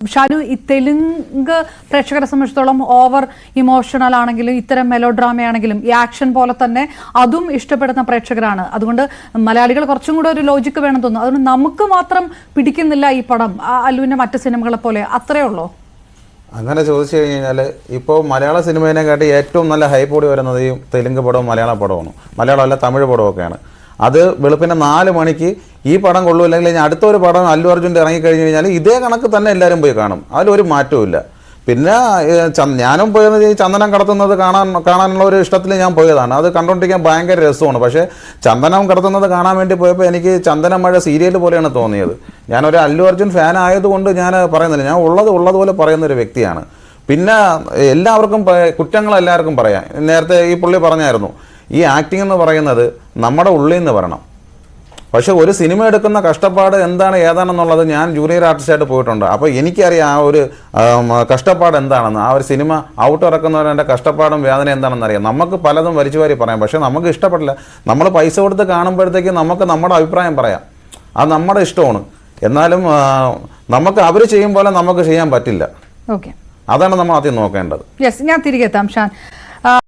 ഷാനു, ഈ തെലുങ്ക് പ്രേക്ഷകരെ സംബന്ധിച്ചിടത്തോളം ഓവർ ഇമോഷണൽ ആണെങ്കിലും ഇത്തരം മെലോ ഡ്രാമയാണെങ്കിലും ഈ ആക്ഷൻ പോലെ തന്നെ അതും ഇഷ്ടപ്പെടുന്ന പ്രേക്ഷകരാണ്. അതുകൊണ്ട് മലയാളികൾ കുറച്ചും കൂടെ ഒരു ലോജിക്ക് വേണം തോന്നുന്നു. അതുകൊണ്ട് നമുക്ക് മാത്രം പിടിക്കുന്നില്ല ഈ പടം അല്ലുവിന്റെ മറ്റ് സിനിമകളെ പോലെ, അത്രേ ഉള്ളൂ. അങ്ങനെ ചോദിച്ചു കഴിഞ്ഞാൽ ഇപ്പോൾ മലയാള സിനിമേനെക്കാട്ടി ഏറ്റവും നല്ല ഹൈപ്പോടി വരുന്നത് ഈ തെലുങ്ക് പടവും മലയാള പടവുമാണ്. മലയാളമല്ല തമിഴ് പടമൊക്കെയാണ്. അത് വെളുപ്പിനെ 4 മണിക്ക് ഈ പടം കൊള്ളൂല്ലെങ്കിൽ അടുത്തൊരു പടം അല്ലു അർജുൻ്റെ ഇറങ്ങിക്കഴിഞ്ഞ് കഴിഞ്ഞാൽ ഇതേ കണക്ക് തന്നെ എല്ലാവരും പോയി കാണും. അതിലൊരു മാറ്റവും ഇല്ല. പിന്നെ ഞാനും പോയത് ഈ ചന്ദനം കടത്തുന്നത് കാണാനുള്ള ഒരു ഇഷ്ടത്തിൽ ഞാൻ പോയതാണ്. അത് കണ്ടുകൊണ്ടിരിക്കാൻ ഭയങ്കര രസമാണ്. പക്ഷേ ചന്ദനം കടത്തുന്നത് കാണാൻ വേണ്ടി പോയപ്പോൾ എനിക്ക് ചന്ദനം മഴ സീരിയൽ പോലെയാണ് തോന്നിയത്. ഞാനൊരു അല്ലു അർജുൻ ഫാൻ ആയതുകൊണ്ട് ഞാൻ പറയുന്നില്ല, ഞാൻ ഉള്ളതുപോലെ പറയുന്നൊരു വ്യക്തിയാണ്. പിന്നെ എല്ലാവർക്കും കുറ്റങ്ങൾ എല്ലാവർക്കും പറയാം. നേരത്തെ ഈ പുള്ളി പറഞ്ഞായിരുന്നു, ഈ ആക്ടിംഗ് എന്ന് പറയുന്നത് നമ്മുടെ ഉള്ളിൽ നിന്ന് വരണം. പക്ഷെ ഒരു സിനിമ എടുക്കുന്ന കഷ്ടപ്പാട് എന്താണ് ഏതാണെന്നുള്ളത് ഞാൻ ജൂനിയർ ആർട്ടിസ്റ്റായിട്ട് പോയിട്ടുണ്ട്. അപ്പോൾ എനിക്കറിയാം ആ ഒരു കഷ്ടപ്പാട് എന്താണെന്ന്. ആ ഒരു സിനിമ ഔട്ട് ഇറക്കുന്നവരുടെ കഷ്ടപ്പാടും വേദന എന്താണെന്ന് അറിയാം. നമുക്ക് പലതും വലിച്ചു വാരി പറയാം, പക്ഷെ നമുക്ക് ഇഷ്ടപ്പെടില്ല. നമ്മൾ പൈസ കൊടുത്ത് കാണുമ്പോഴത്തേക്ക് നമുക്ക് നമ്മുടെ അഭിപ്രായം പറയാം, അത് നമ്മുടെ ഇഷ്ടമാണ്. എന്നാലും നമുക്ക് അവർ ചെയ്യും പോലെ നമുക്ക് ചെയ്യാൻ പറ്റില്ല. ഓക്കെ, അതാണ് നമ്മൾ ആദ്യം നോക്കേണ്ടത്. യെസ്, ഞാൻ തിരികെ എത്താം ഷാൻ.